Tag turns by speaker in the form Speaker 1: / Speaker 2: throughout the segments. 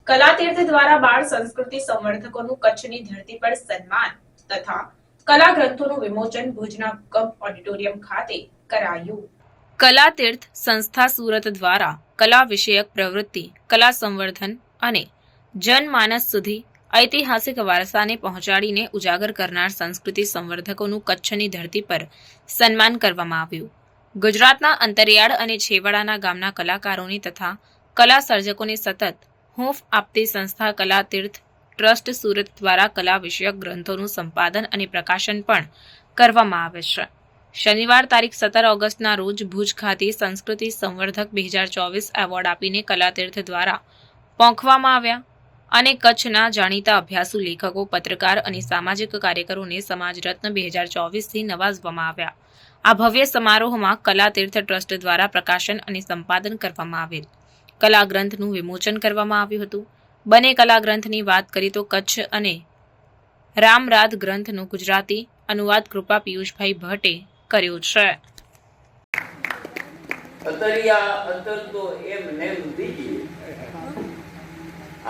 Speaker 1: કલાતીર્થ દ્વારા બાળ સંસ્કૃતિ સંવર્ધકોનું કચ્છની ધરતી પર સન્માન તથા કલા ગ્રંથોનું વિમોચન ભુજના કપ ઓડિટોરિયમ ખાતે કરાયું। કલાતીર્થ સંસ્થા સુરત દ્વારા કલા વિષયક પ્રવૃત્તિ, કલા સંવર્ધન અને જનમાનસ સુધી ઐતિહાસિક વારસાને પહોંચાડીને ઉજાગર કરનાર સંસ્કૃતિ સંવર્ધકોનું કચ્છની ધરતી પર સન્માન કરવામાં આવ્યું। ગુજરાતના અંતરિયાળ અને છેવાડાના ગામના કલાકારોની તથા કલા સર્જકોને સતત હૂંફ આપતી સંસ્થા કલાતીર્થ ટ્રસ્ટ સુરત દ્વારા કલા વિષયક ગ્રંથોનું સંપાદન અને પ્રકાશન પણ કરવામાં આવે છે। શનિવાર તારીખ 17 ઓગસ્ટના રોજ ભુજ ખાતે સંસ્કૃતિ સંવર્ધક 2024 એવોર્ડ આપીને કલાતીર્થ દ્વારા પોંખવામાં આવ્યા અને કચ્છના જાણીતા અભ્યાસુ લેખકો, પત્રકાર અને સામાજિક કાર્યકરોને સમાજ રત્ન 2024થી નવાજવામાં આવ્યા। આ ભવ્ય સમારોહમાં કલાતીર્થ ટ્રસ્ટ દ્વારા પ્રકાશન અને સંપાદન કરવામાં આવેલ કલા ગ્રંથનું વિમોચન કરવામાં આવ્યું હતું। બંને કલા ગ્રંથની વાત કરી તો કચ્છ અને રામરાદ ગ્રંથનું ગુજરાતી અનુવાદ કૃપા પિયુષભાઈ ભટ્ટે કર્યો છે।
Speaker 2: અતરિયા અતર તો એમ નેમ દીજીએ,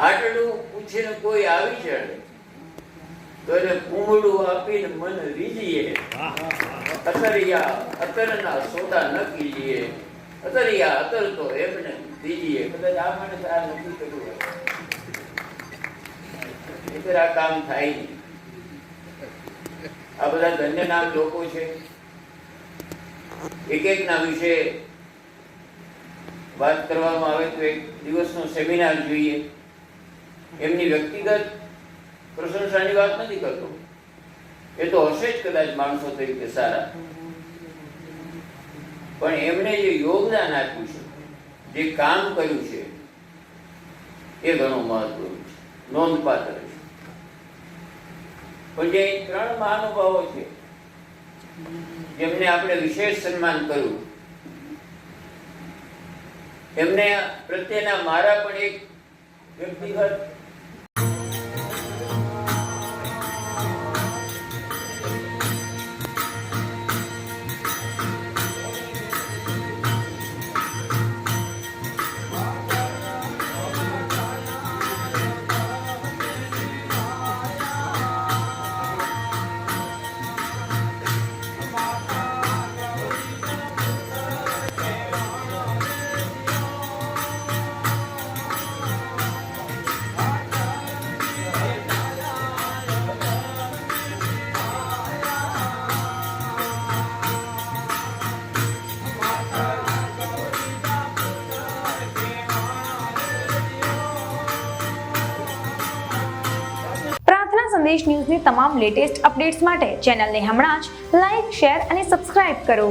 Speaker 2: આટલું પૂછીને કોઈ આવી ચડે તો એને કુંબડું આપીને મન રીજીએ। અતરિયા અતરના સોદા ન કીજીએ, અતરિયા અતર તો એમને દીજીએ। કદાચ આ મને આ નક્કી કર્યું એટલે આ કામ થાય નહીં। આ બધા ધન્ય નામ લોકો છે, એક એકના વિશે વાત કરવામાં આવે તો એક દિવસનો સેમિનાર જોઈએ। એમની વ્યક્તિગત પ્રશંસાની વાત નથી કરતો, એ તો હશે જ કદાચ માણસો તરીકે સારા, પણ એમણે જે યોગદાન આપ્યું છે, જે કામ કર્યું છે, એ ઘણું મહત્વનું છે, નોંધપાત્ર છે। પણ જે 3 મહાનુભાવો છે જેમને આપણે વિશેષ સન્માન કર્યું, એમને પ્રત્યેના મારા પણ એક વ્યક્તિગત
Speaker 3: સંદેશ ન્યૂઝની તમામ લેટેસ્ટ અપડેટ્સ માટે ચેનલને હમણાં જ લાઇક, શેર અને સબસ્ક્રાઇબ કરો।